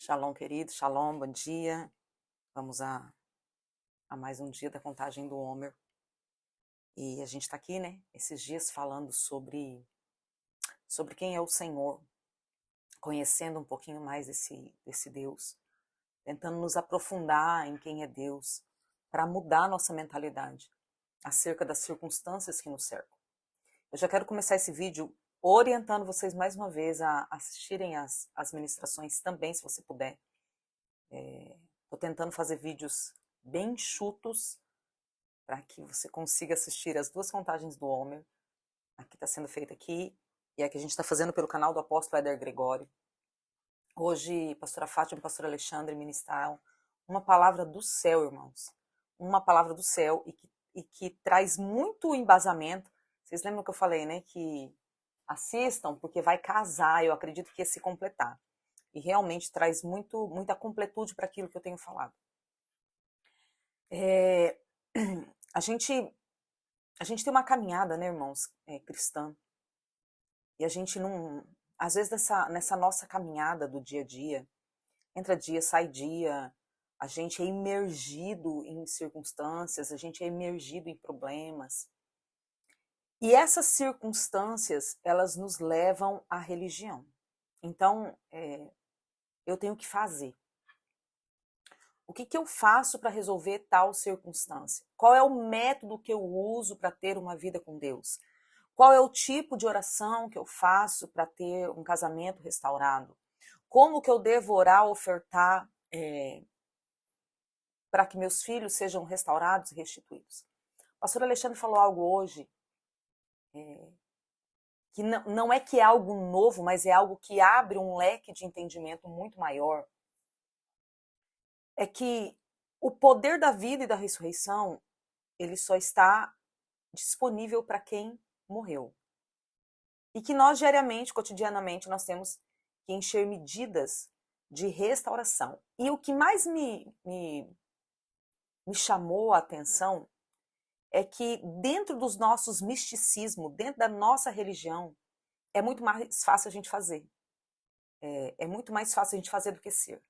Shalom, querido, shalom, bom dia. Vamos a mais um dia da contagem do Homer. E a gente está aqui, né, esses dias falando sobre quem é o Senhor, conhecendo um pouquinho mais desse Deus, tentando nos aprofundar em quem é Deus, para mudar nossa mentalidade acerca das circunstâncias que nos cercam. Eu já quero começar esse vídeo orientando vocês mais uma vez a assistirem as ministrações também, se você puder. Estou tentando fazer vídeos bem enxutos para que você consiga assistir as duas contagens do Homer. A que está sendo feita aqui e a que a gente está fazendo pelo canal do apóstolo Éder Gregório. Hoje, pastora Fátima e pastor Alexandre ministraram uma palavra do céu, irmãos. Uma palavra do céu e que traz muito embasamento. Vocês lembram que eu falei, né? Que assistam, porque vai casar, eu acredito que ia se completar. E realmente traz muita completude para aquilo que eu tenho falado. A gente tem uma caminhada, né, irmãos, cristã. E a gente não... Às vezes nessa nossa caminhada do dia a dia, entra dia, sai dia, a gente é imergido em circunstâncias, a gente é imergido em problemas. E essas circunstâncias, elas nos levam à religião. Então, eu tenho que fazer. O que eu faço para resolver tal circunstância? Qual é o método que eu uso para ter uma vida com Deus? Qual é o tipo de oração que eu faço para ter um casamento restaurado? Como que eu devo orar, ofertar para que meus filhos sejam restaurados e restituídos? O pastor Alexandre falou algo hoje que não é que é algo novo, mas é algo que abre um leque de entendimento muito maior. É que o poder da vida e da ressurreição, ele só está disponível para quem morreu. E que nós diariamente, cotidianamente, nós temos que encher medidas de restauração. E o que mais me chamou a atenção é que dentro dos nossos misticismos, dentro da nossa religião, é muito mais fácil a gente fazer. É muito mais fácil a gente fazer do que ser.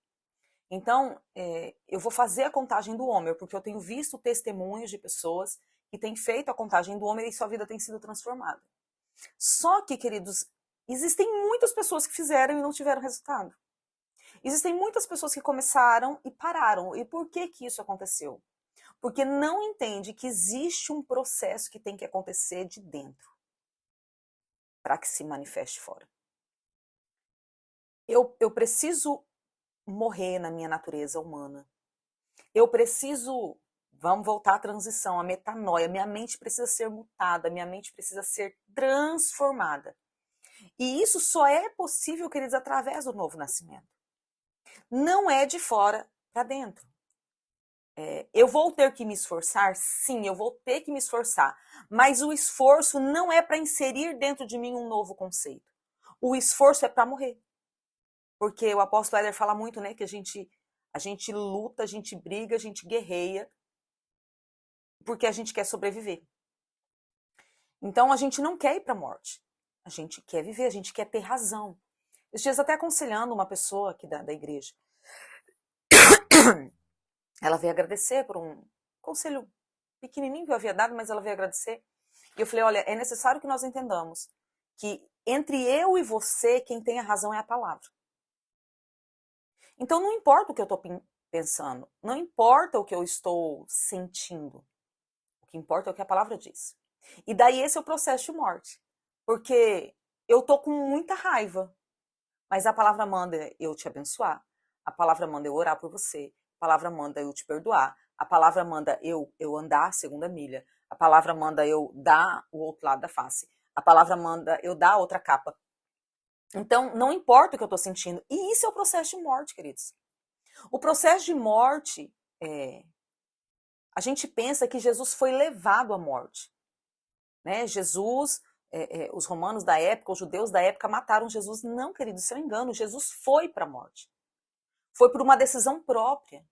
Então, eu vou fazer a contagem do Homer, porque eu tenho visto testemunhos de pessoas que têm feito a contagem do Homer e sua vida tem sido transformada. Só que, queridos, existem muitas pessoas que fizeram e não tiveram resultado. Existem muitas pessoas que começaram e pararam. E por que isso aconteceu? Porque não entende que existe um processo que tem que acontecer de dentro para que se manifeste fora. Eu preciso morrer na minha natureza humana. Eu preciso, vamos voltar à transição, à metanoia. Minha mente precisa ser mutada, minha mente precisa ser transformada. E isso só é possível, queridos, através do novo nascimento. Não é de fora para dentro. Eu vou ter que me esforçar? Sim, eu vou ter que me esforçar. Mas o esforço não é para inserir dentro de mim um novo conceito. O esforço é para morrer. Porque o apóstolo Éder fala muito, né, que a gente luta, a gente briga, a gente guerreia, porque a gente quer sobreviver. Então a gente não quer ir para a morte. A gente quer viver, a gente quer ter razão. Esses dias até aconselhando uma pessoa aqui da igreja. Ela veio agradecer por um conselho pequenininho que eu havia dado, mas ela veio agradecer. E eu falei, olha, é necessário que nós entendamos que entre eu e você, quem tem a razão é a palavra. Então não importa o que eu estou pensando, não importa o que eu estou sentindo. O que importa é o que a palavra diz. E daí esse é o processo de morte. Porque eu tô com muita raiva, mas a palavra manda eu te abençoar. A palavra manda eu orar por você. A palavra manda eu te perdoar. A palavra manda eu andar a segunda milha. A palavra manda eu dar o outro lado da face. A palavra manda eu dar a outra capa. Então, não importa o que eu tô sentindo. E isso é o processo de morte, queridos. O processo de morte, a gente pensa que Jesus foi levado à morte. Né? Jesus, os romanos da época, os judeus da época mataram Jesus. Não, querido, isso é um engano. Jesus foi para a morte. Foi por uma decisão própria.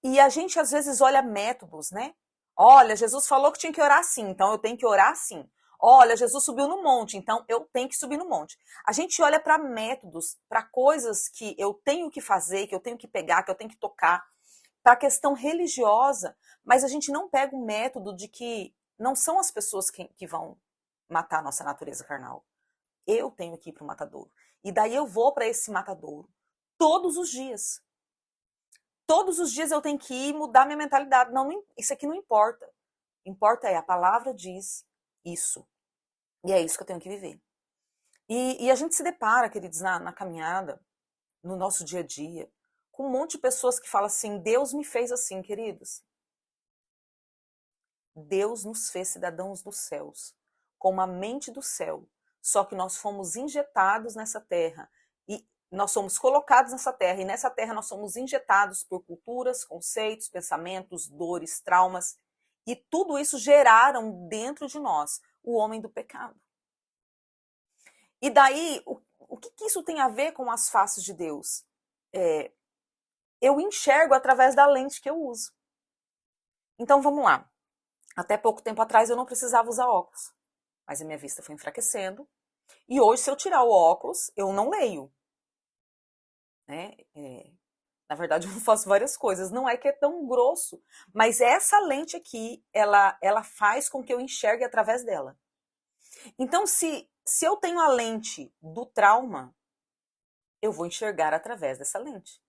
E a gente às vezes olha métodos, né? Olha, Jesus falou que tinha que orar assim, então eu tenho que orar assim. olha, Jesus subiu no monte, então eu tenho que subir no monte. A gente olha para métodos, para coisas que eu tenho que fazer, que eu tenho que pegar, que eu tenho que tocar, para a questão religiosa, mas a gente não pega o método de que não são as pessoas que vão matar a nossa natureza carnal. Eu tenho que ir para o matadouro. E daí eu vou para esse matadouro todos os dias. Todos os dias eu tenho que ir mudar minha mentalidade. Não, isso aqui não importa. Importa é, a palavra diz isso. E é isso que eu tenho que viver. E a gente se depara, queridos, na caminhada, no nosso dia a dia, com um monte de pessoas que falam assim, Deus me fez assim, queridos. Deus nos fez cidadãos dos céus, com uma mente do céu. Só que nós fomos injetados nessa terra. E nós somos colocados nessa terra. E nessa terra nós somos injetados por culturas, conceitos, pensamentos, dores, traumas. E tudo isso geraram dentro de nós o homem do pecado. E daí, o que isso tem a ver com as faces de Deus? Eu enxergo através da lente que eu uso. Então vamos lá. Até pouco tempo atrás eu não precisava usar óculos, mas a minha vista foi enfraquecendo. E hoje, se eu tirar o óculos, eu não leio. Né? Na verdade, eu faço várias coisas. Não é que é tão grosso, mas essa lente aqui, ela faz com que eu enxergue através dela. Então, se eu tenho a lente do trauma, eu vou enxergar através dessa lente.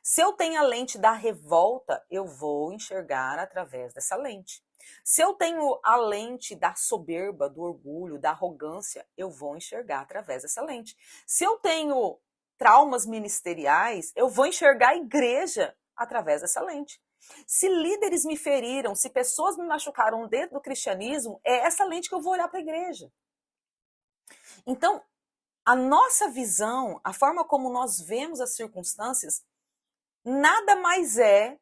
Se eu tenho a lente da revolta, eu vou enxergar através dessa lente. Se eu tenho a lente da soberba, do orgulho, da arrogância, eu vou enxergar através dessa lente. Se eu tenho traumas ministeriais, eu vou enxergar a igreja através dessa lente. Se líderes me feriram, se pessoas me machucaram dentro do cristianismo, é essa lente que eu vou olhar para a igreja. Então, a nossa visão, a forma como nós vemos as circunstâncias, nada mais é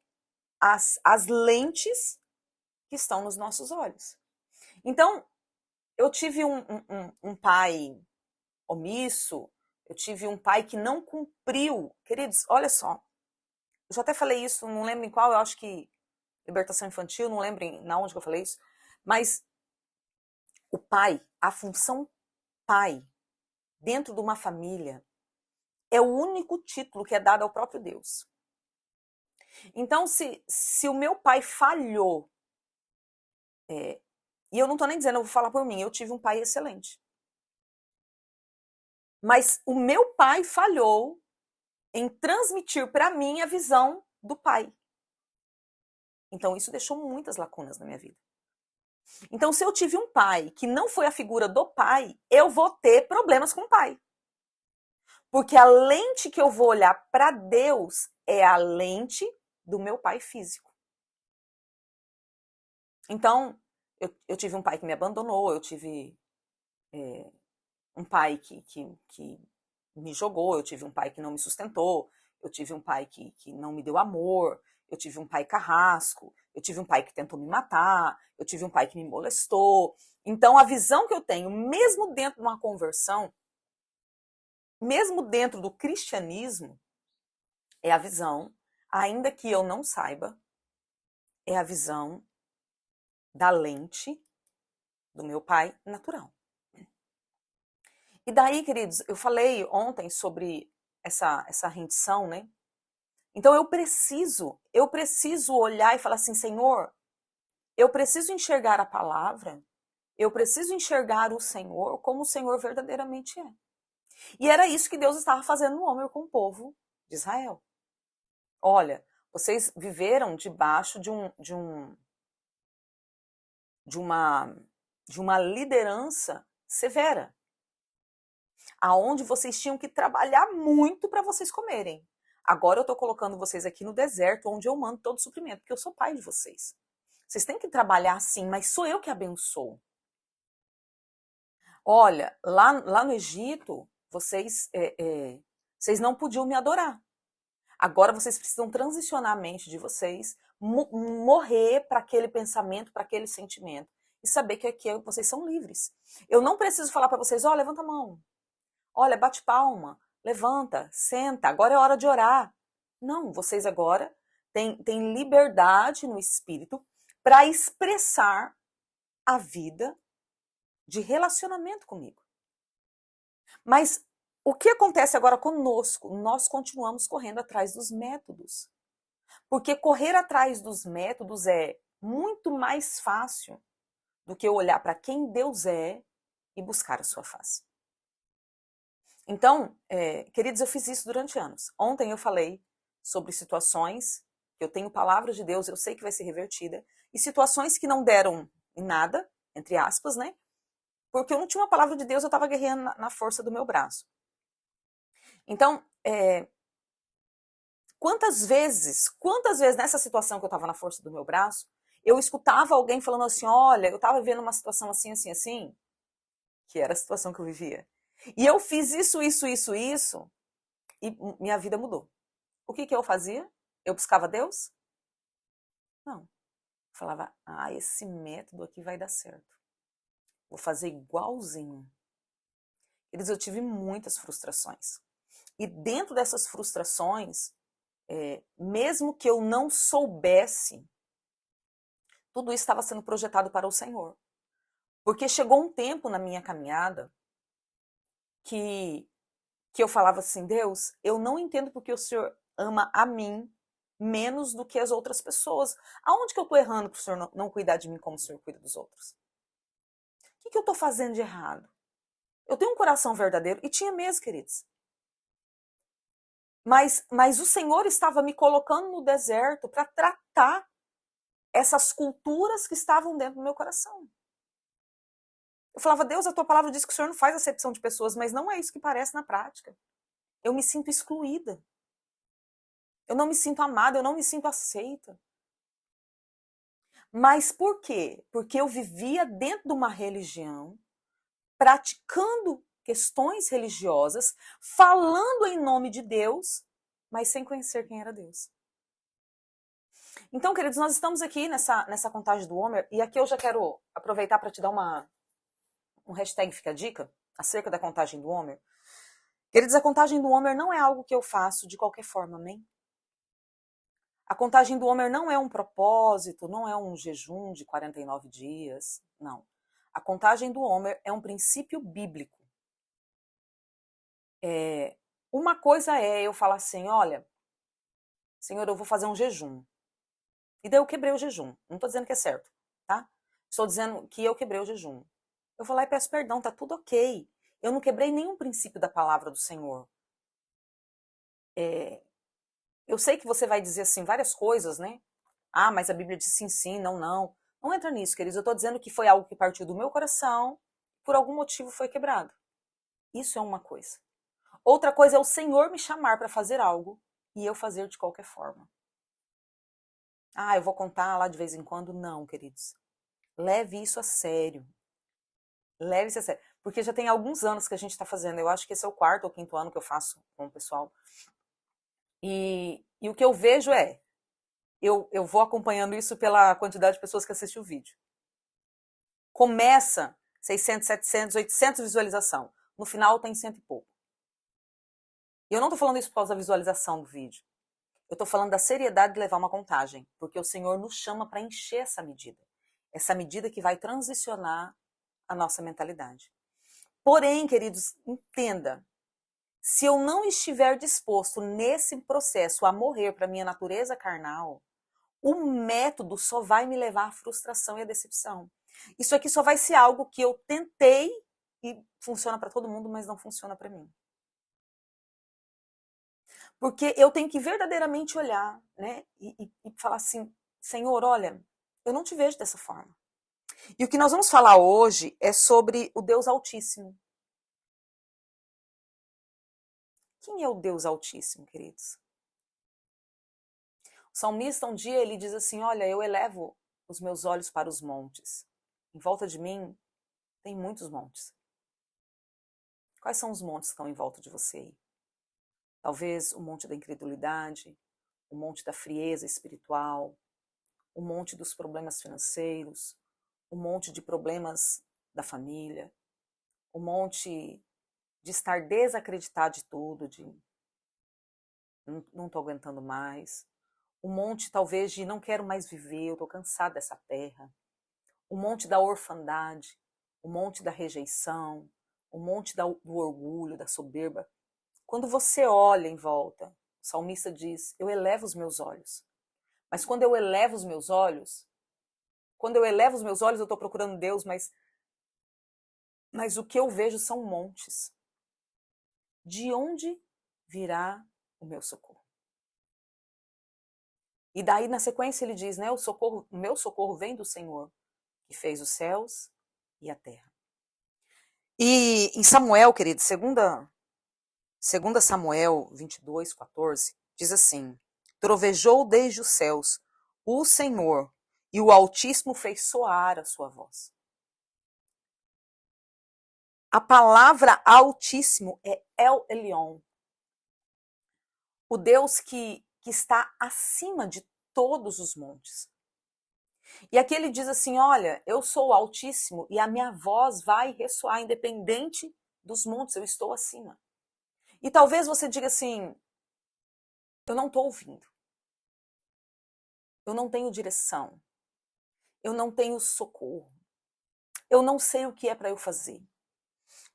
as lentes que estão nos nossos olhos. Então, eu tive um pai omisso, eu tive um pai que não cumpriu. Queridos, olha só, eu já até falei isso, não lembro em qual, eu acho que libertação infantil, não lembro na onde que eu falei isso, mas o pai, a função pai, dentro de uma família, é o único título que é dado ao próprio Deus. Então, se o meu pai falhou, e eu não tô nem dizendo, eu vou falar por mim, eu tive um pai excelente. Mas o meu pai falhou em transmitir para mim a visão do pai. Então, isso deixou muitas lacunas na minha vida. Então, se eu tive um pai que não foi a figura do pai, eu vou ter problemas com o pai. Porque a lente que eu vou olhar para Deus é a lente do meu pai físico. Então, eu tive um pai que me abandonou, eu tive um pai que me jogou, eu tive um pai que não me sustentou, eu tive um pai que não me deu amor, eu tive um pai carrasco, eu tive um pai que tentou me matar, eu tive um pai que me molestou. Então, a visão que eu tenho, mesmo dentro de uma conversão, mesmo dentro do cristianismo, é a visão, ainda que eu não saiba, é a visão da lente do meu pai natural. E daí, queridos, eu falei ontem sobre essa rendição, né? Então eu preciso olhar e falar assim, Senhor, eu preciso enxergar a palavra, eu preciso enxergar o Senhor como o Senhor verdadeiramente é. E era isso que Deus estava fazendo no homem com o povo de Israel. Olha, vocês viveram debaixo de uma liderança severa, aonde vocês tinham que trabalhar muito para vocês comerem. Agora eu estou colocando vocês aqui no deserto, onde eu mando todo o suprimento, porque eu sou pai de vocês. Vocês têm que trabalhar sim, mas sou eu que abençoo. Olha, lá no Egito, vocês não podiam me adorar. Agora vocês precisam transicionar a mente de vocês, morrer para aquele pensamento, para aquele sentimento. E saber que aqui vocês são livres. Eu não preciso falar para vocês, ó, levanta a mão. Olha, bate palma, levanta, senta, agora é hora de orar. Não, vocês agora têm liberdade no espírito para expressar a vida de relacionamento comigo. Mas o que acontece agora conosco? Nós continuamos correndo atrás dos métodos. Porque correr atrás dos métodos é muito mais fácil do que eu olhar para quem Deus é e buscar a sua face. Então, queridos, eu fiz isso durante anos. Ontem eu falei sobre situações que eu tenho palavra de Deus, eu sei que vai ser revertida, e situações que não deram em nada, entre aspas, né? Porque eu não tinha uma palavra de Deus, eu estava guerreando na força do meu braço. Então, quantas vezes nessa situação que eu estava na força do meu braço, eu escutava alguém falando assim, olha, eu estava vivendo uma situação assim, assim, assim, que era a situação que eu vivia. E eu fiz isso, e minha vida mudou. O que eu fazia? Eu buscava Deus? Não. Eu falava, esse método aqui vai dar certo. Vou fazer igualzinho. Eu tive muitas frustrações. E dentro dessas frustrações, mesmo que eu não soubesse, tudo isso estava sendo projetado para o Senhor. Porque chegou um tempo na minha caminhada que eu falava assim, Deus, eu não entendo porque o Senhor ama a mim menos do que as outras pessoas. Aonde que eu estou errando para o Senhor não cuidar de mim como o Senhor cuida dos outros? O que eu estou fazendo de errado? Eu tenho um coração verdadeiro, e tinha mesmo, queridos. Mas o Senhor estava me colocando no deserto para tratar essas culturas que estavam dentro do meu coração. Eu falava, Deus, a tua palavra diz que o Senhor não faz acepção de pessoas, mas não é isso que parece na prática. Eu me sinto excluída. Eu não me sinto amada, eu não me sinto aceita. Mas por quê? Porque eu vivia dentro de uma religião, praticando questões religiosas, falando em nome de Deus, mas sem conhecer quem era Deus. Então, queridos, nós estamos aqui nessa contagem do Homer, e aqui eu já quero aproveitar para te dar um hashtag Fica a Dica, acerca da contagem do Homer. Queridos, a contagem do Homer não é algo que eu faço de qualquer forma, amém? A contagem do Homer não é um propósito, não é um jejum de 49 dias, não. A contagem do Homer é um princípio bíblico. Uma coisa é eu falar assim, olha, Senhor, eu vou fazer um jejum. E daí eu quebrei o jejum. Não estou dizendo que é certo, tá? Estou dizendo que eu quebrei o jejum. Eu vou lá e peço perdão, tá tudo ok. Eu não quebrei nenhum princípio da palavra do Senhor. Eu sei que você vai dizer assim várias coisas, né? Mas a Bíblia diz sim, sim, não, não. Não entra nisso, queridos. Eu estou dizendo que foi algo que partiu do meu coração, por algum motivo foi quebrado. Isso é uma coisa. Outra coisa é o Senhor me chamar para fazer algo e eu fazer de qualquer forma. Eu vou contar lá de vez em quando. Não, queridos. Leve isso a sério. Leve isso a sério. Porque já tem alguns anos que a gente está fazendo. Eu acho que esse é o 4º ou 5º ano que eu faço com o pessoal. E o que eu vejo eu vou acompanhando isso pela quantidade de pessoas que assistem o vídeo. Começa 600, 700, 800 visualização. No final tem 100 e pouco. E eu não estou falando isso por causa da visualização do vídeo. Eu estou falando da seriedade de levar uma contagem. Porque o Senhor nos chama para encher essa medida. Essa medida que vai transicionar a nossa mentalidade. Porém, queridos, entenda. Se eu não estiver disposto nesse processo a morrer para minha natureza carnal, o método só vai me levar à frustração e à decepção. Isso aqui só vai ser algo que eu tentei e funciona para todo mundo, mas não funciona para mim. Porque eu tenho que verdadeiramente olhar, né, e falar assim, Senhor, olha, eu não te vejo dessa forma. E o que nós vamos falar hoje é sobre o Deus Altíssimo. Quem é o Deus Altíssimo, queridos? O salmista um dia ele diz assim, olha, eu elevo os meus olhos para os montes. Em volta de mim tem muitos montes. Quais são os montes que estão em volta de você aí? Talvez o monte da incredulidade, o monte da frieza espiritual, o monte dos problemas financeiros, o monte de problemas da família, o monte de estar desacreditado de tudo, de não estou aguentando mais, o monte talvez de não quero mais viver, eu estou cansado dessa terra, o monte da orfandade, o monte da rejeição, o monte do orgulho, da soberba. Quando você olha em volta, o salmista diz, eu elevo os meus olhos. Mas quando eu elevo os meus olhos, eu estou procurando Deus, mas o que eu vejo são montes. De onde virá o meu socorro? E daí, na sequência, ele diz, né, o meu socorro vem do Senhor, que fez os céus e a terra. E em Samuel, querido, 2 Samuel 22:14, diz assim, trovejou desde os céus o Senhor, e o Altíssimo fez soar a sua voz. A palavra Altíssimo é El Elyon, o Deus que está acima de todos os montes. E aqui ele diz assim, olha, eu sou o Altíssimo e a minha voz vai ressoar independente dos montes, eu estou acima. E talvez você diga assim, eu não estou ouvindo, eu não tenho direção, eu não tenho socorro, eu não sei o que é para eu fazer.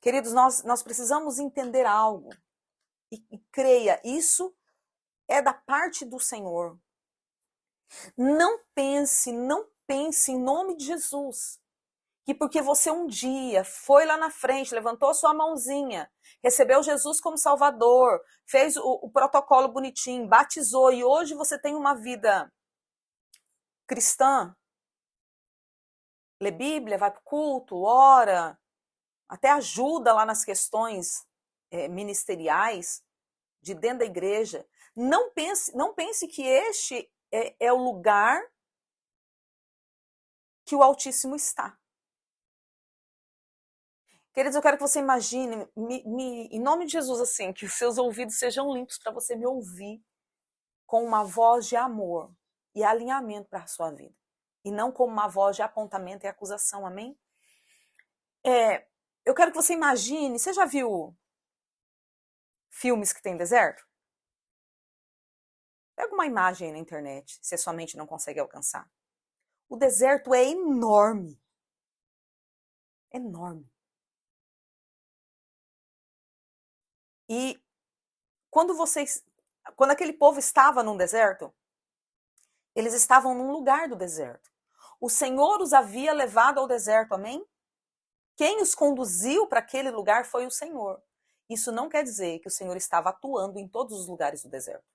Queridos, nós precisamos entender algo e creia, isso é da parte do Senhor. Não pense em nome de Jesus, que porque você um dia foi lá na frente, levantou sua mãozinha, recebeu Jesus como Salvador, fez o protocolo bonitinho, batizou e hoje você tem uma vida cristã, lê Bíblia, vai para o culto, ora, até ajuda lá nas questões ministeriais de dentro da igreja. Não pense que este é o lugar que o Altíssimo está. Queridos, eu quero que você imagine, em nome de Jesus, assim, que os seus ouvidos sejam limpos para você me ouvir com uma voz de amor e alinhamento para a sua vida. E não com uma voz de apontamento e acusação, amém? Eu quero que você imagine, você já viu filmes que tem deserto? Pega uma imagem aí na internet, se a sua mente não consegue alcançar. O deserto é enorme. Enorme. E quando aquele povo estava num deserto, eles estavam num lugar do deserto. O Senhor os havia levado ao deserto, amém? Quem os conduziu para aquele lugar foi o Senhor. Isso não quer dizer que o Senhor estava atuando em todos os lugares do deserto.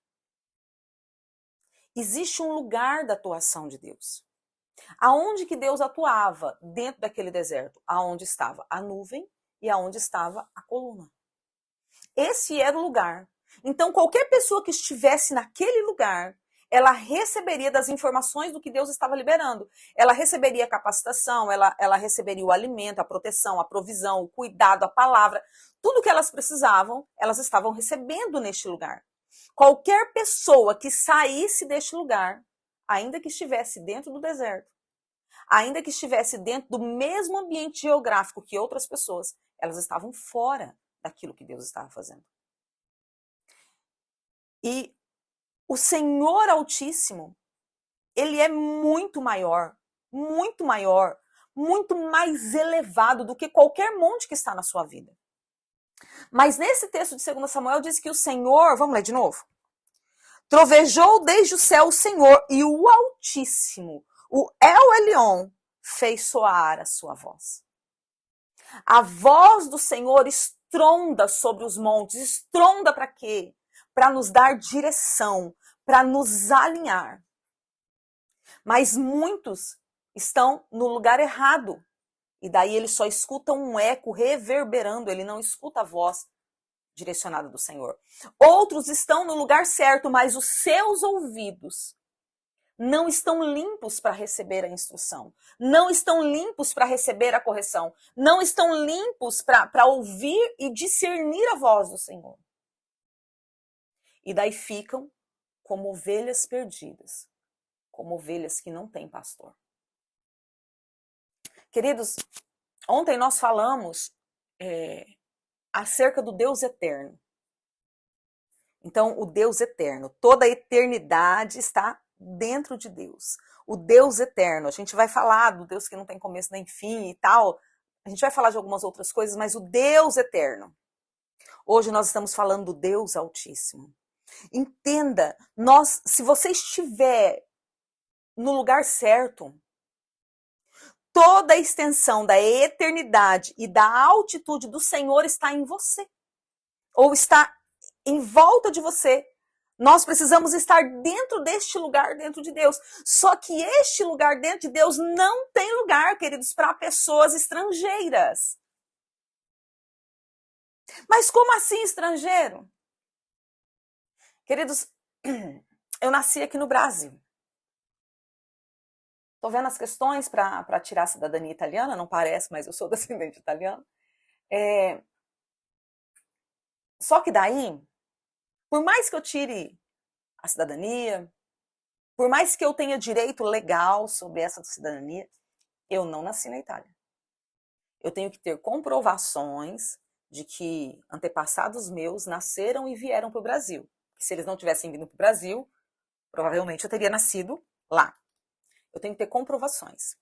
Existe um lugar da atuação de Deus. Aonde que Deus atuava dentro daquele deserto? Aonde estava a nuvem e aonde estava a coluna. Esse era o lugar. Então, qualquer pessoa que estivesse naquele lugar, ela receberia das informações do que Deus estava liberando. Ela receberia a capacitação, ela receberia o alimento, a proteção, a provisão, o cuidado, a palavra. Tudo que elas precisavam, elas estavam recebendo neste lugar. Qualquer pessoa que saísse deste lugar, ainda que estivesse dentro do deserto, ainda que estivesse dentro do mesmo ambiente geográfico que outras pessoas, elas estavam fora daquilo que Deus estava fazendo. E o Senhor Altíssimo, ele é muito maior, muito mais elevado do que qualquer monte que está na sua vida. Mas nesse texto de 2 Samuel diz que o Senhor, vamos ler de novo? Trovejou desde o céu o Senhor e o Altíssimo, o El Elyon, fez soar a sua voz. A voz do Senhor estronda sobre os montes. Estronda para quê? Para nos dar direção, para nos alinhar. Mas muitos estão no lugar errado. E daí ele só escuta um eco reverberando, ele não escuta a voz direcionada do Senhor. Outros estão no lugar certo, mas os seus ouvidos não estão limpos para receber a instrução, não estão limpos para receber a correção, não estão limpos para ouvir e discernir a voz do Senhor. E daí ficam como ovelhas perdidas, como ovelhas que não têm pastor. Queridos, ontem nós falamos acerca do Deus eterno. Então, o Deus eterno, toda a eternidade está dentro de Deus. O Deus eterno, a gente vai falar do Deus que não tem começo nem fim e tal, A gente vai falar de algumas outras coisas, mas o Deus eterno. Hoje nós estamos falando do Deus Altíssimo. Entenda, se você estiver no lugar certo, toda a extensão da eternidade e da altitude do Senhor está em você. Ou está em volta de você. Nós precisamos estar dentro deste lugar, dentro de Deus. Só que este lugar dentro de Deus não tem lugar, queridos, para pessoas estrangeiras. Mas como assim estrangeiro? Queridos, eu nasci aqui no Brasil. Estou vendo as questões para tirar a cidadania italiana, não parece, mas eu sou descendente italiano. Só que daí, por mais que eu tire a cidadania, por mais que eu tenha direito legal sobre essa cidadania, eu não nasci na Itália. Eu tenho que ter comprovações de que antepassados meus nasceram e vieram para o Brasil. Se eles não tivessem vindo para o Brasil, provavelmente eu teria nascido lá. Eu tenho que ter comprovações.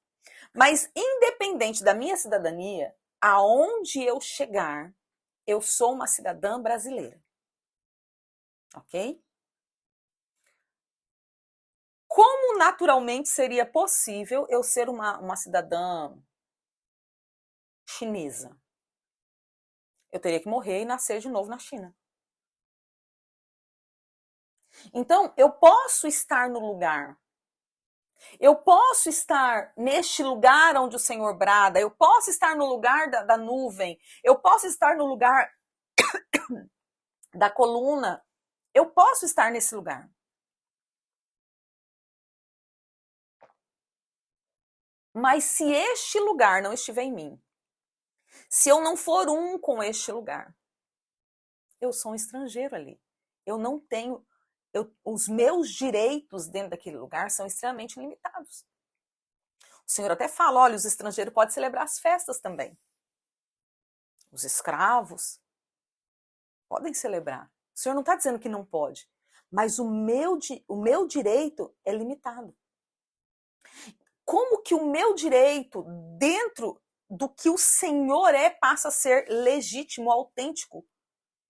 Mas independente da minha cidadania, aonde eu chegar, eu sou uma cidadã brasileira. Ok? Como naturalmente seria possível eu ser uma cidadã chinesa? Eu teria que morrer e nascer de novo na China. Então, eu posso estar no lugar. Eu posso estar neste lugar onde o Senhor brada. Eu posso estar no lugar da nuvem. Eu posso estar no lugar da coluna. Eu posso estar nesse lugar. Mas se este lugar não estiver em mim, se eu não for um com este lugar, eu sou um estrangeiro ali. Eu não tenho... os meus direitos dentro daquele lugar são extremamente limitados. O Senhor até fala, olha, os estrangeiros podem celebrar as festas também. Os escravos podem celebrar. O Senhor não está dizendo que não pode. Mas o meu direito é limitado. Como que o meu direito, dentro do que o Senhor é, passa a ser legítimo, autêntico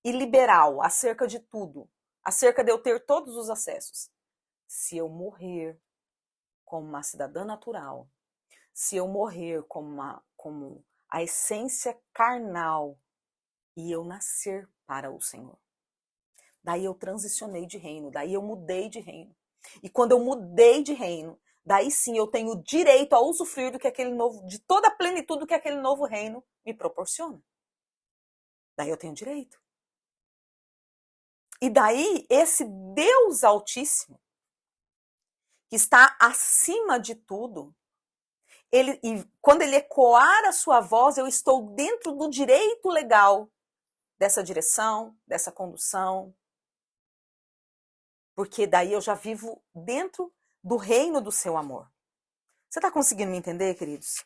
e liberal acerca de tudo? Acerca de eu ter todos os acessos. Se eu morrer como uma cidadã natural, se eu morrer como a essência carnal e eu nascer para o Senhor. Daí eu transicionei de reino, daí eu mudei de reino. E quando eu mudei de reino, daí sim eu tenho direito a usufruir do que aquele novo, de toda a plenitude que aquele novo reino me proporciona. Daí eu tenho direito. E daí esse Deus Altíssimo, que está acima de tudo, e quando ele ecoar a sua voz, eu estou dentro do direito legal dessa direção, dessa condução, porque daí eu já vivo dentro do reino do seu amor. Você está conseguindo me entender, queridos?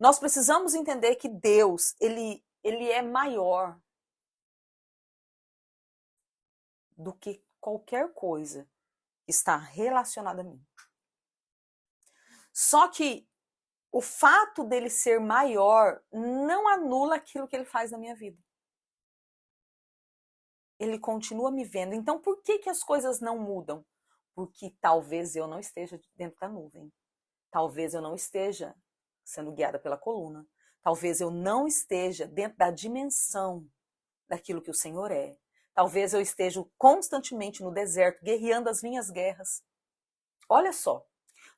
Nós precisamos entender que Deus, ele é maior do que qualquer coisa que está relacionada a mim. Só que o fato dele ser maior não anula aquilo que ele faz na minha vida. Ele continua me vendo. Então, por que as coisas não mudam? Porque talvez eu não esteja dentro da nuvem. Talvez eu não esteja sendo guiada pela coluna. Talvez eu não esteja dentro da dimensão daquilo que o Senhor é. Talvez eu esteja constantemente no deserto, guerreando as minhas guerras. Olha só,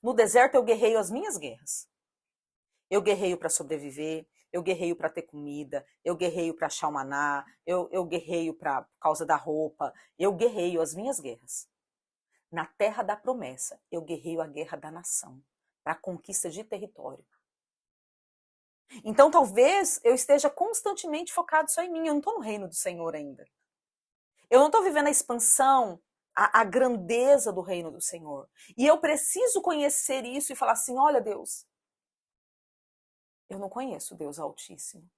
no deserto eu guerreio as minhas guerras. Eu guerreio para sobreviver, eu guerreio para ter comida, eu guerreio para achar o maná, eu guerreio por causa da roupa, eu guerreio as minhas guerras. Na terra da promessa, eu guerreio a guerra da nação, para a conquista de território. Então talvez eu esteja constantemente focado só em mim, eu não estou no reino do Senhor ainda. Eu não estou vivendo a expansão, a grandeza do reino do Senhor. E eu preciso conhecer isso e falar assim, olha Deus, eu não conheço o Deus Altíssimo.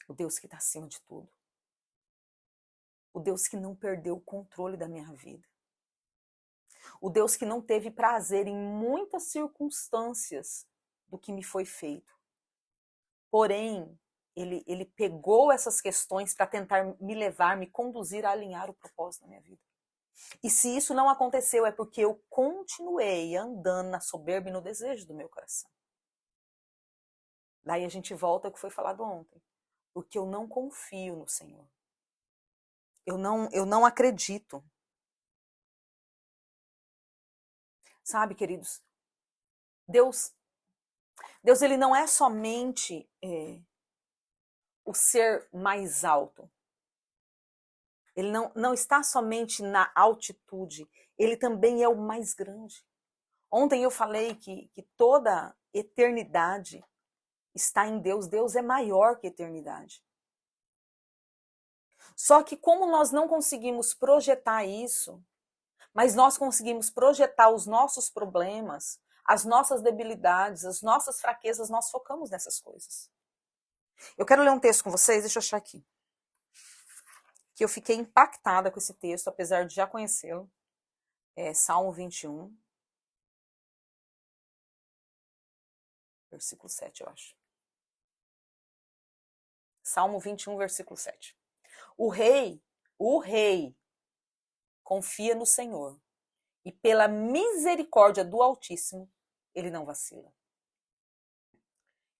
O Deus que está acima de tudo. O Deus que não perdeu o controle da minha vida. O Deus que não teve prazer em muitas circunstâncias do que me foi feito. Porém, ele pegou essas questões para tentar me levar, me conduzir a alinhar o propósito da minha vida. E se isso não aconteceu, é porque eu continuei andando na soberba e no desejo do meu coração. Daí a gente volta ao que foi falado ontem. Porque eu não confio no Senhor. Eu não acredito. Sabe, queridos? Deus ele não é somente o ser mais alto. Ele não está somente na altitude. Ele também é o mais grande. Ontem eu falei que toda eternidade está em Deus. Deus é maior que a eternidade. Só que como nós não conseguimos projetar isso, mas nós conseguimos projetar os nossos problemas, as nossas debilidades, as nossas fraquezas, nós focamos nessas coisas. Eu quero ler um texto com vocês, deixa eu achar aqui. Que eu fiquei impactada com esse texto, apesar de já conhecê-lo. É Salmo 21. Versículo 7, eu acho. Salmo 21, versículo 7. O rei, confia no Senhor, e pela misericórdia do Altíssimo, ele não vacila.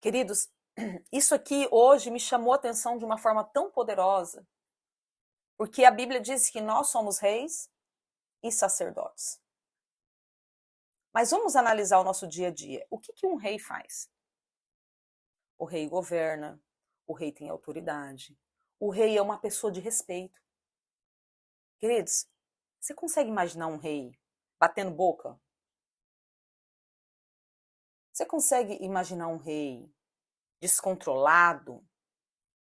Queridos, isso aqui hoje me chamou a atenção de uma forma tão poderosa, porque a Bíblia diz que nós somos reis e sacerdotes. Mas vamos analisar o nosso dia a dia. O que um rei faz? O rei governa, o rei tem autoridade, o rei é uma pessoa de respeito. Queridos, você consegue imaginar um rei batendo boca? Você consegue imaginar um rei descontrolado?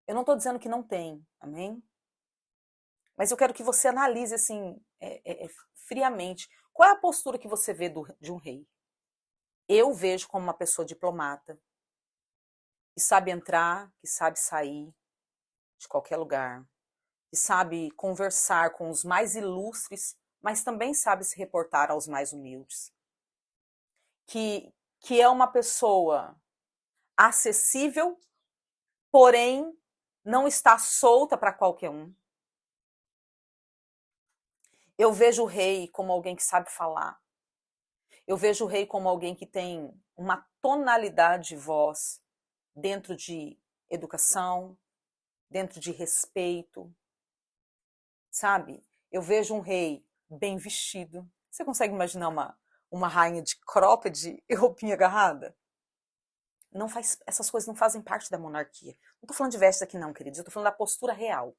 Eu não estou dizendo que não tem, amém? Mas eu quero que você analise assim, friamente. Qual é a postura que você vê de um rei? Eu vejo como uma pessoa diplomata, que sabe entrar, que sabe sair de qualquer lugar, que sabe conversar com os mais ilustres, mas também sabe se reportar aos mais humildes. Que é uma pessoa acessível, porém não está solta para qualquer um. Eu vejo o rei como alguém que sabe falar. Eu vejo o rei como alguém que tem uma tonalidade de voz dentro de educação, dentro de respeito, sabe? Eu vejo um rei bem vestido. Você consegue imaginar uma rainha de cropped e roupinha agarrada? Não faz, essas coisas não fazem parte da monarquia. Não tô falando de vestes aqui não, queridos. Eu tô falando da postura real.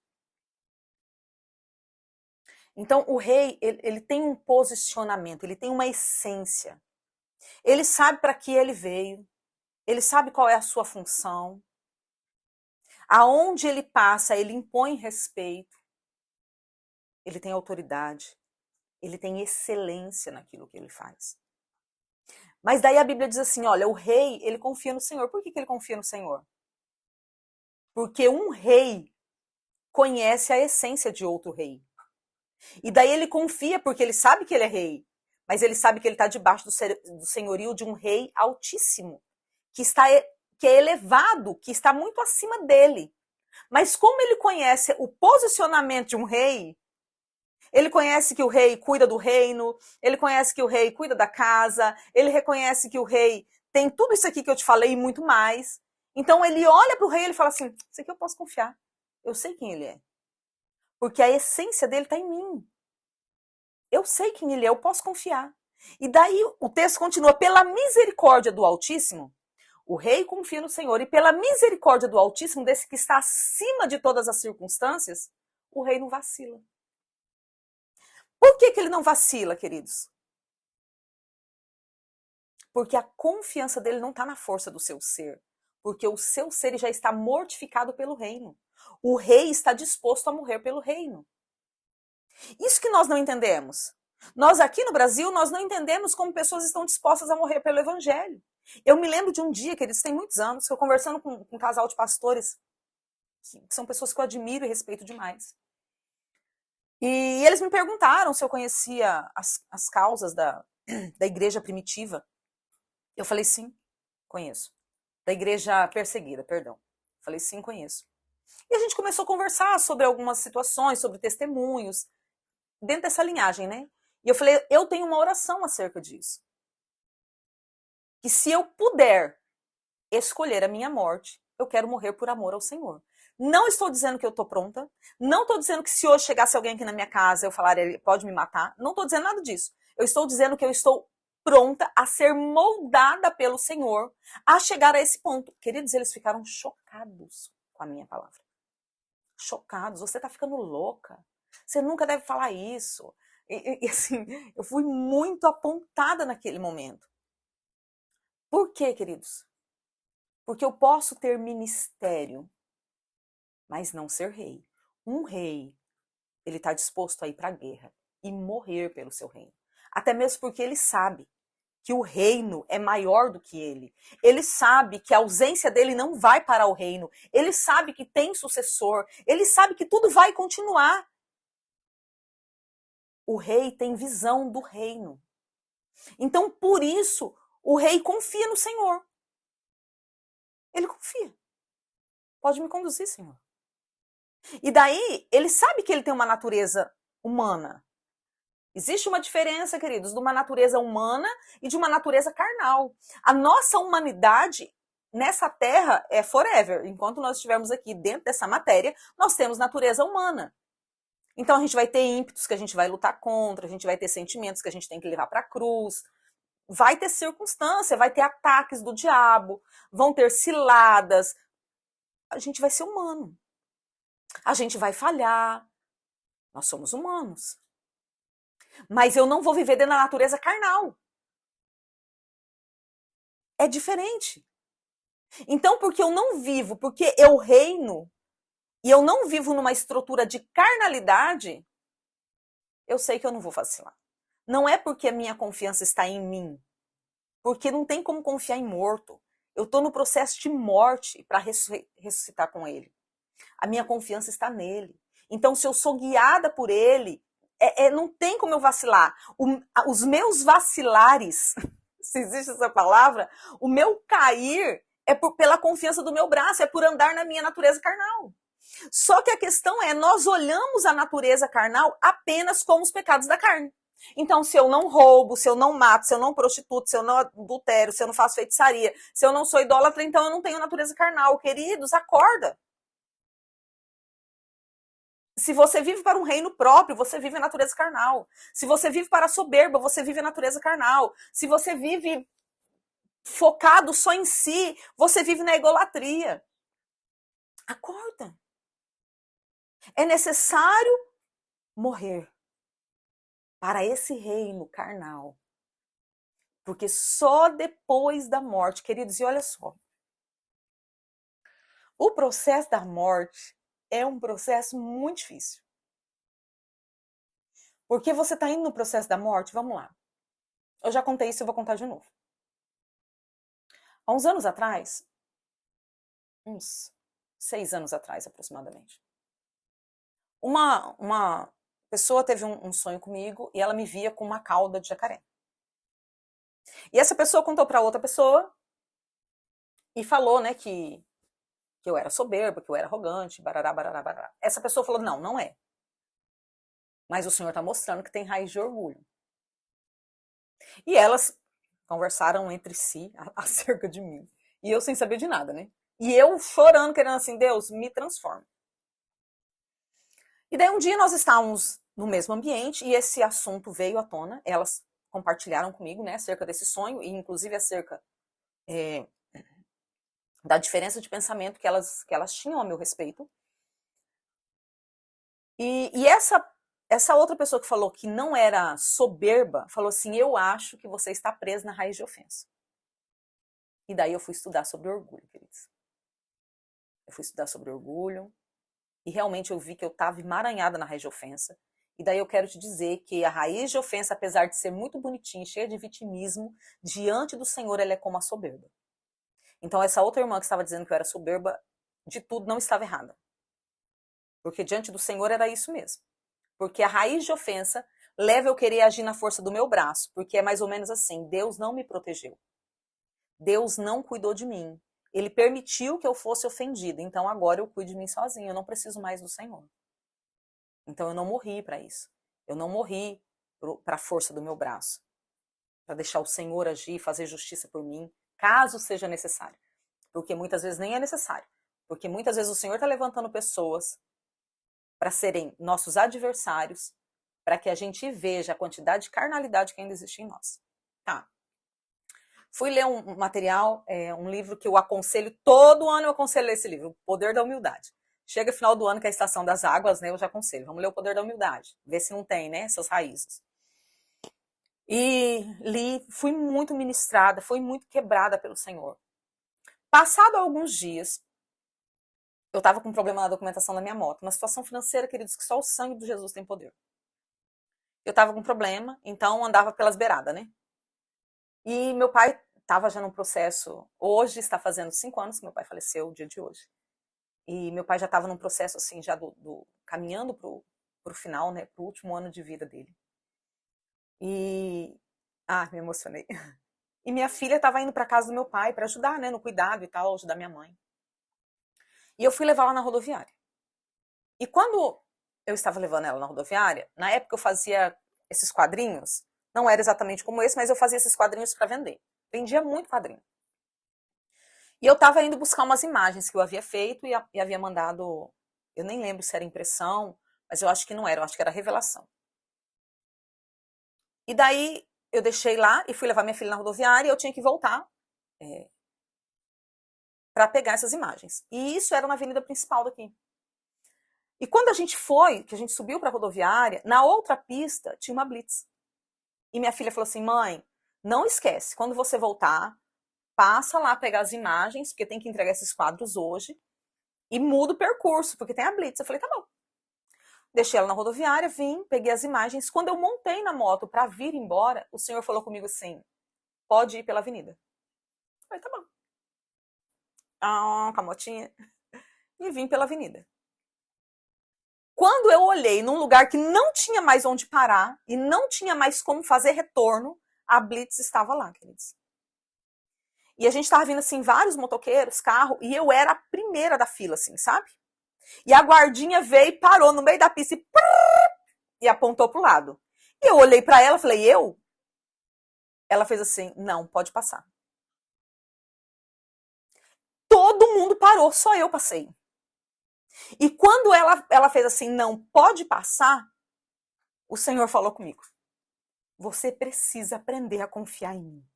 Então, o rei, ele tem um posicionamento, ele tem uma essência. Ele sabe para que ele veio, ele sabe qual é a sua função. Aonde ele passa, ele impõe respeito. Ele tem autoridade. Ele tem excelência naquilo que ele faz. Mas daí a Bíblia diz assim, olha, o rei, ele confia no Senhor. Por que ele confia no Senhor? Porque um rei conhece a essência de outro rei. E daí ele confia porque ele sabe que ele é rei, mas ele sabe que ele está debaixo do senhorio de um rei altíssimo, que é elevado, que está muito acima dele. Mas como ele conhece o posicionamento de um rei, ele conhece que o rei cuida do reino, ele conhece que o rei cuida da casa, ele reconhece que o rei tem tudo isso aqui que eu te falei e muito mais. Então ele olha para o rei e ele fala assim, isso aqui eu posso confiar, eu sei quem ele é. Porque a essência dele está em mim. Eu sei quem ele é, eu posso confiar. E daí o texto continua, pela misericórdia do Altíssimo, o rei confia no Senhor, e pela misericórdia do Altíssimo, desse que está acima de todas as circunstâncias, o rei não vacila. Por que ele não vacila, queridos? Porque a confiança dele não está na força do seu ser. Porque o seu ser já está mortificado pelo reino. O rei está disposto a morrer pelo reino. Isso que nós não entendemos. Nós aqui no Brasil, nós não entendemos como pessoas estão dispostas a morrer pelo evangelho. Eu me lembro de um dia, queridos, tem muitos anos, que eu conversando com um casal de pastores, que são pessoas que eu admiro e respeito demais. E eles me perguntaram se eu conhecia as causas da igreja primitiva. Eu falei sim, Conheço. Da igreja perseguida, perdão. Falei, sim, conheço. E a gente começou a conversar sobre algumas situações, sobre testemunhos, dentro dessa linhagem, né? E eu falei, eu tenho uma oração acerca disso. Que se eu puder escolher a minha morte, eu quero morrer por amor ao Senhor. Não estou dizendo que eu estou pronta. Não estou dizendo que se hoje chegasse alguém aqui na minha casa, eu falar, ele pode me matar. Não estou dizendo nada disso. Eu estou dizendo que eu estou pronta a ser moldada pelo Senhor a chegar a esse ponto. Queridos, eles ficaram chocados com a minha palavra. Chocados. Você está ficando louca. Você nunca deve falar isso. E assim, eu fui muito apontada naquele momento. Por quê, queridos? Porque eu posso ter ministério, mas não ser rei. Um rei, ele está disposto a ir para a guerra e morrer pelo seu reino. Até mesmo porque ele sabe que o reino é maior do que ele. Ele sabe que a ausência dele não vai parar o reino. Ele sabe que tem sucessor. Ele sabe que tudo vai continuar. O rei tem visão do reino. Então, por isso, o rei confia no Senhor. Ele confia. Pode me conduzir, Senhor. E daí, ele sabe que ele tem uma natureza humana. Existe uma diferença, queridos, de uma natureza humana e de uma natureza carnal. A nossa humanidade nessa terra é forever. Enquanto nós estivermos aqui dentro dessa matéria, nós temos natureza humana. Então a gente vai ter ímpetos que a gente vai lutar contra, a gente vai ter sentimentos que a gente tem que levar para a cruz, vai ter circunstância, vai ter ataques do diabo, vão ter ciladas. A gente vai ser humano. A gente vai falhar. Nós somos humanos. Mas eu não vou viver dentro da natureza carnal. É diferente. Então, porque eu não vivo, porque eu reino, e eu não vivo numa estrutura de carnalidade, eu sei que eu não vou vacilar. Não é porque a minha confiança está em mim, porque não tem como confiar em morto. Eu estou no processo de morte para ressuscitar com ele. A minha confiança está nele. Então, se eu sou guiada por ele, não tem como eu vacilar. Os meus vacilares, se existe essa palavra, o meu cair é pela confiança do meu braço, é por andar na minha natureza carnal. Só que a questão é, nós olhamos a natureza carnal apenas como os pecados da carne. Então, se eu não roubo, se eu não mato, se eu não prostituto, se eu não adultero, se eu não faço feitiçaria, se eu não sou idólatra, então eu não tenho natureza carnal. Queridos, acorda. Se você vive para um reino próprio, você vive a natureza carnal. Se você vive para a soberba, você vive a natureza carnal. Se você vive focado só em si, você vive na idolatria. Acorda. É necessário morrer para esse reino carnal. Porque só depois da morte, queridos, e olha só. O processo da morte é um processo muito difícil. Porque você está indo no processo da morte, vamos lá. Eu já contei isso, eu vou contar de novo. Há uns anos atrás, uns 6 anos atrás aproximadamente, uma pessoa teve um sonho comigo e ela me via com uma cauda de jacaré. E essa pessoa contou para outra pessoa e falou, né, que eu era soberba, que eu era arrogante, barará, barará, barará. Essa pessoa falou, não, não é. Mas o Senhor está mostrando que tem raiz de orgulho. E elas conversaram entre si acerca de mim. E eu sem saber de nada, né? E eu chorando, querendo assim, Deus, me transforma. E daí um dia nós estávamos no mesmo ambiente e esse assunto veio à tona. Elas compartilharam comigo, né, acerca desse sonho e inclusive acerca da diferença de pensamento que elas tinham a meu respeito. E essa outra pessoa que falou que não era soberba, falou assim, eu acho que você está presa na raiz de ofensa. E daí eu fui estudar sobre orgulho, queridos. Eu fui estudar sobre orgulho e realmente eu vi que eu estava emaranhada na raiz de ofensa. E daí eu quero te dizer que a raiz de ofensa, apesar de ser muito bonitinha, cheia de vitimismo, diante do Senhor ela é como a soberba. Então essa outra irmã que estava dizendo que eu era soberba, de tudo não estava errada. Porque diante do Senhor era isso mesmo. Porque a raiz de ofensa leva eu querer agir na força do meu braço. Porque é mais ou menos assim, Deus não me protegeu. Deus não cuidou de mim. Ele permitiu que eu fosse ofendida. Então agora eu cuido de mim sozinho. Eu não preciso mais do Senhor. Então eu não morri para isso. Eu não morri para a força do meu braço. Para deixar o Senhor agir, fazer justiça por mim, caso seja necessário. Porque muitas vezes nem é necessário. Porque muitas vezes o Senhor está levantando pessoas para serem nossos adversários, para que a gente veja a quantidade de carnalidade que ainda existe em nós. Tá. Fui ler um material, um livro que eu aconselho, todo ano eu aconselho esse livro, O Poder da Humildade. Chega final do ano, que é a estação das águas, né, eu já aconselho, vamos ler O Poder da Humildade, ver se não tem, né, essas raízes. E li, fui muito ministrada, fui muito quebrada pelo Senhor. Passado alguns dias, eu estava com um problema na documentação da minha moto, uma situação financeira, queridos, que só o sangue de Jesus tem poder. Eu estava com um problema, então andava pelas beiradas, né? E meu pai estava já num processo, hoje está fazendo 5 anos que meu pai faleceu, o dia de hoje. E meu pai já estava num processo assim, já caminhando pro final, né, pro último ano de vida dele. E me emocionei. E minha filha estava indo para casa do meu pai para ajudar, né, no cuidado e tal, ajudar minha mãe. E eu fui levar ela na rodoviária. E quando eu estava levando ela na rodoviária, na época eu fazia esses quadrinhos, não era exatamente como esse, mas eu fazia esses quadrinhos para vender. Vendia muito quadrinho. E eu estava indo buscar umas imagens que eu havia feito e havia mandado, eu nem lembro se era impressão, mas eu acho que não era, eu acho que era revelação. E daí eu deixei lá e fui levar minha filha na rodoviária e eu tinha que voltar para pegar essas imagens. E isso era na avenida principal daqui. E quando a gente foi, que a gente subiu para a rodoviária, na outra pista tinha uma blitz. E minha filha falou assim, mãe, não esquece, quando você voltar, passa lá pegar as imagens, porque tem que entregar esses quadros hoje, e muda o percurso, porque tem a blitz. Eu falei, tá bom. Deixei ela na rodoviária, vim, peguei as imagens. Quando eu montei na moto para vir embora, o senhor falou comigo assim, pode ir pela avenida. Eu falei, tá bom. Com a motinha. E vim pela avenida. Quando eu olhei num lugar que não tinha mais onde parar e não tinha mais como fazer retorno, a blitz estava lá, queridos. E a gente tava vindo, assim, vários motoqueiros, carro, e eu era a primeira da fila, assim, sabe? E a guardinha veio e parou no meio da pista e apontou pro lado. E eu olhei pra ela, falei, eu? Ela fez assim, não, pode passar. Todo mundo parou, só eu passei. E quando ela fez assim, não, pode passar, o Senhor falou comigo, você precisa aprender a confiar em mim.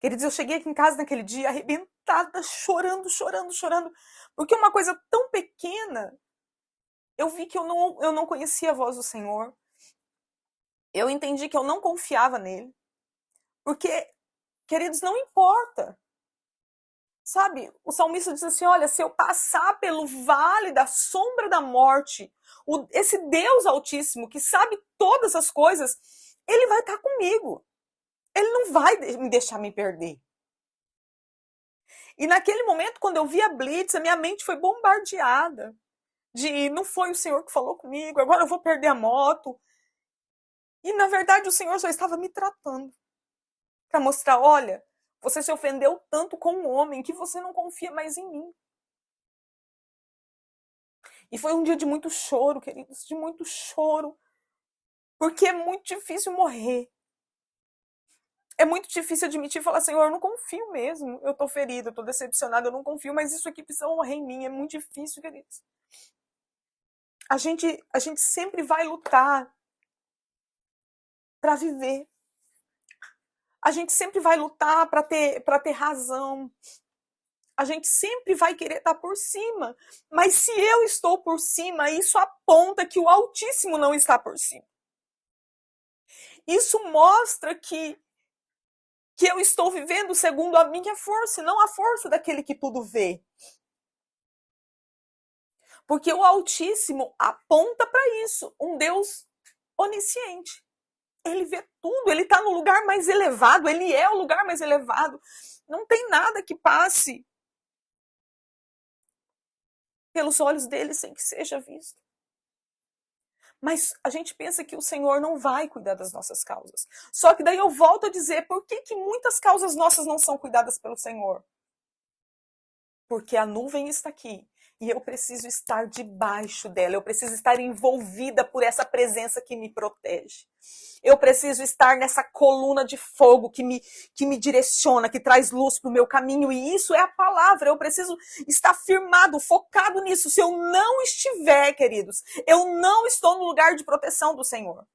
Queridos, eu cheguei aqui em casa naquele dia arrebentada, chorando, porque uma coisa tão pequena, eu vi que eu não conhecia a voz do Senhor, eu entendi que eu não confiava nele, porque, queridos, não importa, sabe, o salmista diz assim, olha, se eu passar pelo vale da sombra da morte, esse Deus Altíssimo, que sabe todas as coisas, ele vai estar comigo, ele não vai me deixar me perder. E naquele momento, quando eu vi a blitz, a minha mente foi bombardeada de não foi o Senhor que falou comigo, agora eu vou perder a moto. E na verdade o Senhor só estava me tratando para mostrar, olha, você se ofendeu tanto com um homem que você não confia mais em mim. E foi um dia de muito choro, queridos, de muito choro, porque é muito difícil morrer. É muito difícil admitir e falar, Senhor, eu não confio mesmo, eu tô ferida, eu tô decepcionada, eu não confio, mas isso aqui precisa morrer em mim, é muito difícil, queridos. A gente sempre vai lutar para viver. A gente sempre vai lutar para ter razão. A gente sempre vai querer estar por cima. Mas se eu estou por cima, isso aponta que o Altíssimo não está por cima. Isso mostra que eu estou vivendo segundo a minha força, e não a força daquele que tudo vê. Porque o Altíssimo aponta para isso, um Deus onisciente. Ele vê tudo, ele está no lugar mais elevado, ele é o lugar mais elevado. Não tem nada que passe pelos olhos dele sem que seja visto. Mas a gente pensa que o Senhor não vai cuidar das nossas causas. Só que daí eu volto a dizer, por que muitas causas nossas não são cuidadas pelo Senhor? Porque a nuvem está aqui e eu preciso estar debaixo dela, eu preciso estar envolvida por essa presença que me protege. Eu preciso estar nessa coluna de fogo que me direciona, que traz luz para o meu caminho, e isso é a palavra. Eu preciso estar firmado, focado nisso. Se eu não estiver, queridos, eu não estou no lugar de proteção do Senhor.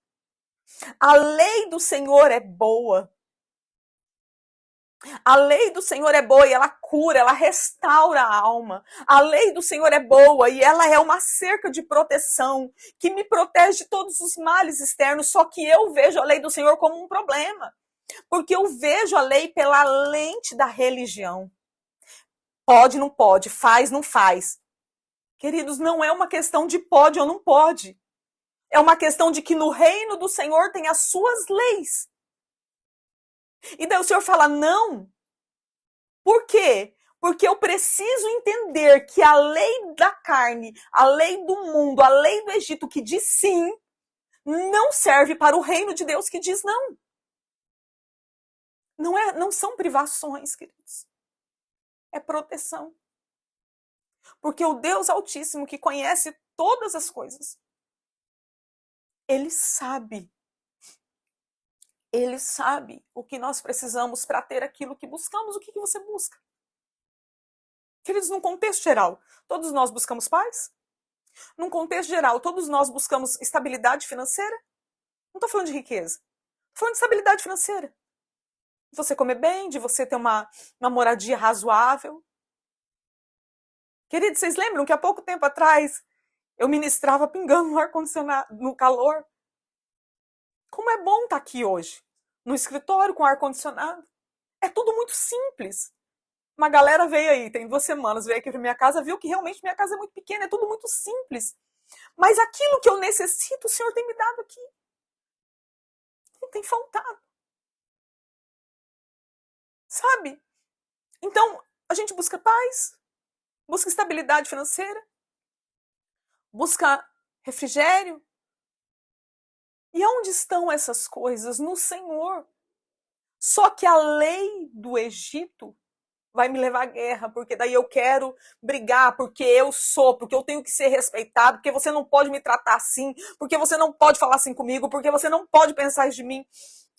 A lei do Senhor é boa. A lei do Senhor é boa e ela cura, ela restaura a alma. A lei do Senhor é boa e ela é uma cerca de proteção que me protege de todos os males externos. Só que eu vejo a lei do Senhor como um problema, porque eu vejo a lei pela lente da religião. Pode, não pode, faz, não faz. Queridos, não é uma questão de pode ou não pode. É uma questão de que no reino do Senhor tem as suas leis. E daí o Senhor fala, não. Por quê? Porque eu preciso entender que a lei da carne, a lei do mundo, a lei do Egito que diz sim, não serve para o reino de Deus que diz não. Não são privações, queridos. É proteção. Porque o Deus Altíssimo, que conhece todas as coisas, Ele sabe o que nós precisamos para ter aquilo que buscamos. O que você busca? Queridos, num contexto geral, todos nós buscamos paz? Num contexto geral, todos nós buscamos estabilidade financeira? Não estou falando de riqueza. Estou falando de estabilidade financeira. De você comer bem, de você ter uma moradia razoável. Queridos, vocês lembram que há pouco tempo atrás eu ministrava pingando no ar-condicionado, no calor? Como é bom estar aqui hoje, no escritório com ar-condicionado. É tudo muito simples. Uma galera veio aí, tem 2 semanas, veio aqui para minha casa, viu que realmente minha casa é muito pequena, é tudo muito simples. Mas aquilo que eu necessito, o Senhor tem me dado aqui. Não tem faltado. Sabe? Então, a gente busca paz, busca estabilidade financeira, busca refrigério. E onde estão essas coisas? No Senhor. Só que a lei do Egito vai me levar à guerra, porque daí eu quero brigar, porque eu tenho que ser respeitado, porque você não pode me tratar assim, porque você não pode falar assim comigo, porque você não pode pensar isso de mim.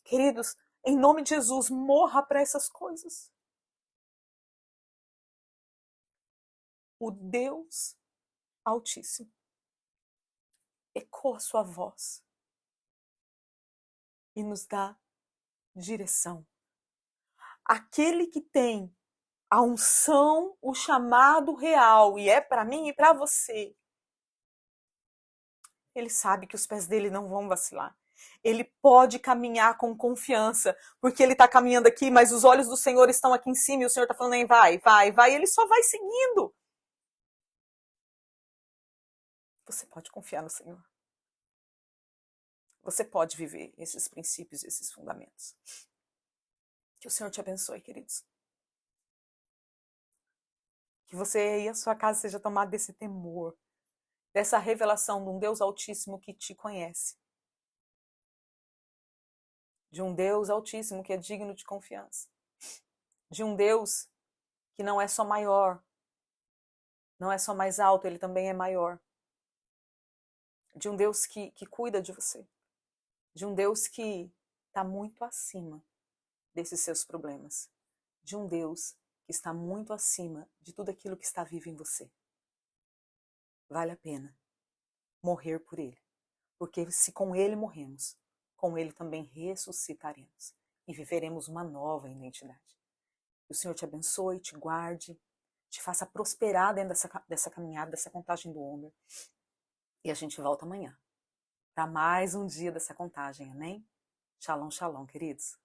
Queridos, em nome de Jesus, morra para essas coisas. O Deus Altíssimo ecoa a sua voz e nos dá direção. Aquele que tem a unção, o chamado real, e é para mim e para você, ele sabe que os pés dele não vão vacilar. Ele pode caminhar com confiança, porque ele está caminhando aqui, mas os olhos do Senhor estão aqui em cima e o Senhor está falando, vai, e ele só vai seguindo. Você pode confiar no Senhor. Você pode viver esses princípios, esses fundamentos. Que o Senhor te abençoe, queridos. Que você e a sua casa seja tomada desse temor, dessa revelação de um Deus Altíssimo que te conhece. De um Deus Altíssimo que é digno de confiança. De um Deus que não é só maior, não é só mais alto, ele também é maior. De um Deus que cuida de você. De um Deus que está muito acima desses seus problemas. De um Deus que está muito acima de tudo aquilo que está vivo em você. Vale a pena morrer por ele. Porque se com ele morremos, com ele também ressuscitaremos. E viveremos uma nova identidade. Que o Senhor te abençoe, te guarde, te faça prosperar dentro dessa caminhada, dessa contagem do Homer. E a gente volta amanhã para mais um dia dessa contagem, amém? Shalom, shalom, queridos.